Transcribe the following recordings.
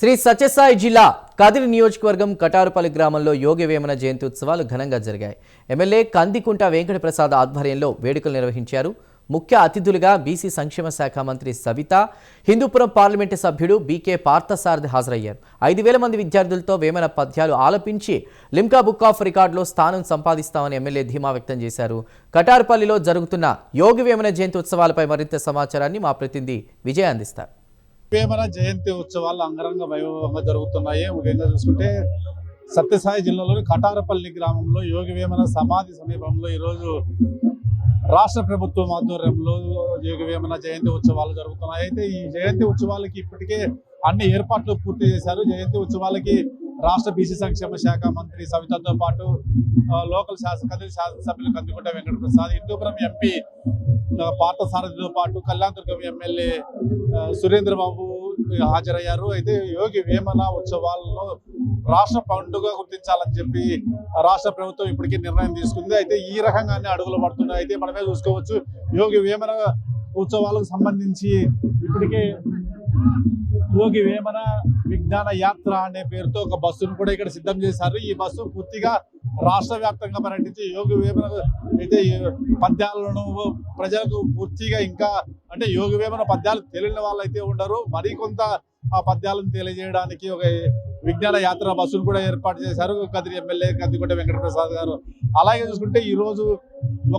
శ్రీ సత్యసాయి జిల్లా కదిరి నియోజకవర్గం కటారుపల్లి గ్రామంలో యోగి వేమన జయంతి ఉత్సవాలు ఘనంగా జరిగాయి. ఎమ్మెల్యే కందికుంట వెంకట ప్రసాద్ ఆధ్వర్యంలో వేడుకలు నిర్వహించారు. ముఖ్య అతిథులుగా బీసీ సంక్షేమ శాఖ మంత్రి సవిత, హిందూపురం పార్లమెంటు సభ్యుడు బీకే పార్థసారథి హాజరయ్యారు. 5,000 మంది విద్యార్థులతో వేమన పద్యాలు ఆలపించి లిమ్కా బుక్ ఆఫ్ రికార్డులో స్థానం సంపాదిస్తామని ఎమ్మెల్యే ధీమా వ్యక్తం చేశారు. కటారుపల్లిలో జరుగుతున్న యోగి వేమన జయంతి ఉత్సవాలపై మరింత సమాచారాన్ని మా ప్రతినిధి విజయ్ అందిస్తారు. వేమన జయంతి ఉత్సవాలు అంగరంగ వైభవంగా జరుగుతున్నాయి. ముఖ్యంగా చూసుకుంటే సత్యసాయి జిల్లాలోని కటారపల్లి గ్రామంలో యోగి వేమన సమాధి సమీపంలో ఈరోజు రాష్ట్ర ప్రభుత్వం ఆధ్వర్యంలో యోగి వేమన జయంతి ఉత్సవాలు జరుగుతున్నాయి. అయితే ఈ జయంతి ఉత్సవాలకి ఇప్పటికే అన్ని ఏర్పాట్లు పూర్తి చేశారు. జయంతి ఉత్సవాలకి రాష్ట్ర బీసీ సంక్షేమ శాఖ మంత్రి సవితతో పాటు లోకల్ కదిరి శాసనసభ్యులు కందికుంట వెంకట ప్రసాద్, హిందూపురం ఎంపీ పార్థసారథితో పాటు కళ్యాణదుర్గం ఎమ్మెల్యే సురేంద్రబాబు హాజరయ్యారు. అయితే యోగి వేమన ఉత్సవాలను రాష్ట్ర పండుగ గుర్తించాలని చెప్పి రాష్ట్ర ప్రభుత్వం ఇప్పటికే నిర్ణయం తీసుకుంది. అయితే ఈ రకంగానే అడుగులు పడుతున్నాయి. అయితే మనమే చూసుకోవచ్చు, యోగి వేమన ఉత్సవాలకు సంబంధించి ఇప్పటికే యోగి వేమన విజ్ఞాన యాత్ర అనే పేరుతో ఒక బస్సును కూడా ఇక్కడ సిద్ధం చేశారు. ఈ బస్సు పూర్తిగా రాష్ట్ర వ్యాప్తంగా పర్యటించి యోగి వేమన అయితే పద్యాలను ప్రజలకు పూర్తిగా ఇంకా అంటే యోగి వేమన పద్యాలు తెలియని వాళ్ళు అయితే ఉండరు, మరికొంత ఆ పద్యాలను తెలియజేయడానికి ఒక విజ్ఞాన యాత్ర బస్సును కూడా ఏర్పాటు చేశారు కదిరి ఎమ్మెల్యే కందికుంట వెంకట ప్రసాద్ గారు. అలాగే చూసుకుంటే ఈరోజు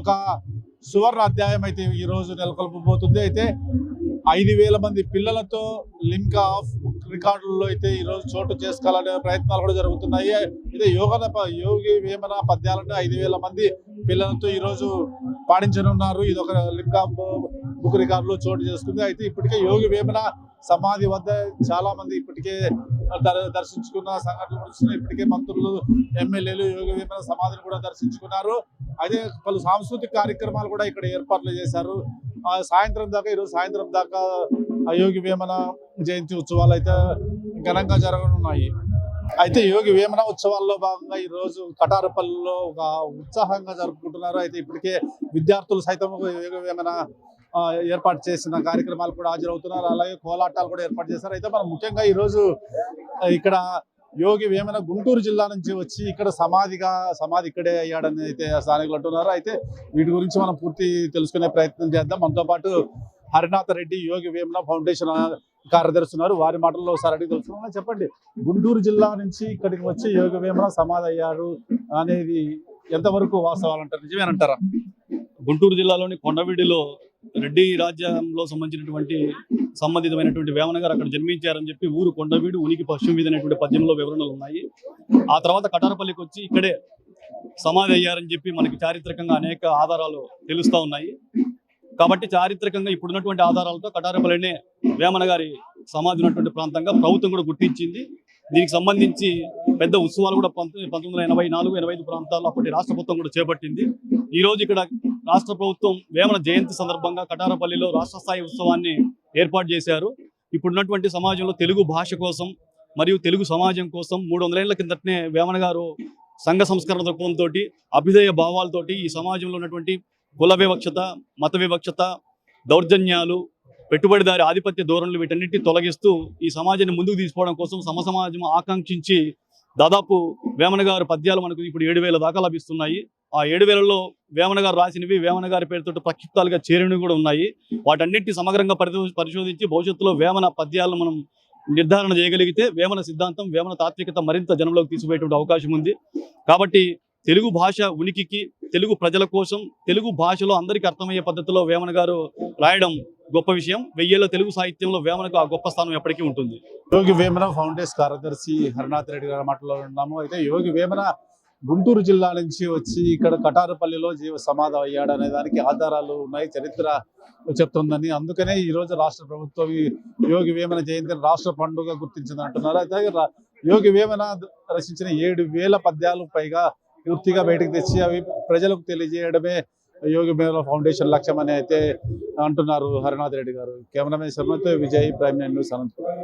ఒక సువర్ణ అధ్యాయం అయితే ఈరోజు నెలకొల్పబోతుంది. అయితే 5,000 మంది పిల్లలతో లిమ్కా ఆఫ్ రికార్డుల్లో అయితే ఈరోజు చోటు చేసుకోవాలనే ప్రయత్నాలు కూడా జరుగుతున్నాయి. అయితే యోగి వేమన పద్యాలను 5,000 మంది పిల్లలతో ఈరోజు పాటించనున్నారు. ఇది ఒక లిమ్కా బుక్ రికార్డులో చోటు చేసుకుంది. అయితే ఇప్పటికే యోగి వేమన సమాధి వద్ద చాలా మంది ఇప్పటికే దర్శించుకున్న సంఘటనలు వస్తున్నాయి. ఇప్పటికే మంత్రులు, ఎమ్మెల్యేలు యోగి వేమన సమాధిని కూడా దర్శించుకున్నారు. అదే పలు సాంస్కృతిక కార్యక్రమాలు కూడా ఇక్కడ ఏర్పాట్లు చేశారు. ఈరోజు సాయంత్రం దాకా యోగి వేమన జయంతి ఉత్సవాలు అయితే ఘనంగా జరగనున్నాయి. అయితే యోగి వేమన ఉత్సవాల్లో భాగంగా ఈరోజు కటారపల్లిలో ఒక ఉత్సాహంగా జరుపుకుంటున్నారు. అయితే ఇప్పటికే విద్యార్థులు సైతం యోగి వేమన ఏర్పాటు చేసిన కార్యక్రమాలు కూడా హాజరవుతున్నారు. అలాగే కోలాటాలు కూడా ఏర్పాటు చేశారు. అయితే మనం ముఖ్యంగా ఈరోజు ఇక్కడ యోగి వేమన గుంటూరు జిల్లా నుంచి వచ్చి ఇక్కడ సమాధి ఇక్కడే అయ్యాడని అయితే స్థానికులు అంటున్నారు. అయితే వీటి గురించి మనం పూర్తి తెలుసుకునే ప్రయత్నం చేద్దాం. మనతో పాటు హరినాథ రెడ్డి యోగి వేమన ఫౌండేషన్ కార్యదర్శి ఉన్నారు. వారి మాటల్లో ఒకసారి అడిగి తెలుసుకున్నాం. చెప్పండి, గుంటూరు జిల్లా నుంచి ఇక్కడికి వచ్చి యోగి వేమన సమాధి అయ్యారు అనేది ఎంతవరకు వాస్తవాలు అంటారు, నిజమేనంటారా? గుంటూరు జిల్లాలోని కొండవీడిలో రెడ్డి రాజ్యంలో సంబంధితమైనటువంటి వేమన గారు అక్కడ జన్మించారని చెప్పి ఊరు కొండవీడు ఉనికి పశ్చిమ వీధి అనేటువంటి పద్యంలో వివరణలు ఉన్నాయి. ఆ తర్వాత కటారపల్లికి వచ్చి ఇక్కడే సమాధి అయ్యారని చెప్పి మనకి చారిత్రకంగా అనేక ఆధారాలు తెలుస్తూ ఉన్నాయి. కాబట్టి చారిత్రకంగా ఇప్పుడున్నటువంటి ఆధారాలతో కటారపల్లినే వేమన గారి సమాధి ఉన్నటువంటి ప్రాంతంగా ప్రభుత్వం కూడా గుర్తించింది. దీనికి సంబంధించి పెద్ద ఉత్సవాలు కూడా 1984-85 ప్రాంతాల్లో అప్పటి రాష్ట్ర ప్రభుత్వం కూడా చేపట్టింది. ఈరోజు ఇక్కడ రాష్ట్ర ప్రభుత్వం వేమన జయంతి సందర్భంగా కటారపల్లిలో రాష్ట్ర స్థాయి ఉత్సవాన్ని ఏర్పాటు చేశారు. ఇప్పుడున్నటువంటి సమాజంలో తెలుగు భాష కోసం మరియు తెలుగు సమాజం కోసం 300 ఏళ్ల కిందటనే వేమన గారు సంఘ సంస్కరణ దృక్పథంతో, అభ్యుదయ భావాలతోటి ఈ సమాజంలో ఉన్నటువంటి కుల వివక్షత, మత వివక్షత, దౌర్జన్యాలు, పెట్టుబడిదారి ఆధిపత్య ధోరణులు వీటన్నిటిని తొలగిస్తూ ఈ సమాజాన్ని ముందుకు తీసుకోవడం కోసం సమసమాజం ఆకాంక్షించి దాదాపు వేమన గారి పద్యాలు మనకు ఇప్పుడు 7,000 దాకా లభిస్తున్నాయి. ఆ 7,000లో వేమన గారు రాసినవి, వేమన గారి పేరుతో ప్రక్షిప్తాలుగా చేరినవి కూడా ఉన్నాయి. వాటన్నిటిని సమగ్రంగా పరిశోధించి భవిష్యత్తులో వేమన పద్యాలను మనం నిర్ధారణ చేయగలిగితే వేమన సిద్ధాంతం, వేమన తాత్వికత మరింత జనంలోకి తీసుకుపోయేటువంటి అవకాశం ఉంది. కాబట్టి తెలుగు భాష ఉనికికి, తెలుగు ప్రజల కోసం, తెలుగు భాషలో అందరికీ అర్థమయ్యే పద్ధతిలో వేమన గారు రాయడం గొప్ప విషయం. 1000 ఏళ్ల తెలుగు సాహిత్యంలో వేమనకు ఆ గొప్ప స్థానం ఎప్పటికీ ఉంటుంది. యోగి వేమన ఫౌండేషన్ కార్యదర్శి హరినాథ్ రెడ్డి గారి మాటలో ఉన్నాము. అయితే యోగి వేమన గుంటూరు జిల్లా నుంచి వచ్చి ఇక్కడ కటారపల్లిలో సమాధి అయ్యాడు అనే దానికి ఆధారాలు ఉన్నాయి, చరిత్ర చెప్తుందని. అందుకనే ఈరోజు రాష్ట్ర ప్రభుత్వం యోగి వేమన జయంతిని రాష్ట్ర పండుగ గుర్తించింది అంటున్నారు. అయితే యోగి వేమన రచించిన 7,000 పద్యాలు పైగా పూర్తిగా బయటకు తెచ్చి అవి ప్రజలకు తెలియజేయడమే యోగి వేమన ఫౌండేషన్ లక్ష్యం అని అయితే అంటున్నారు హరినాథ్ రెడ్డి గారు. కెమెరామెన్ శర్మతో విజయ్, ప్రైమ్ 9 న్యూస్ అనంతపురం.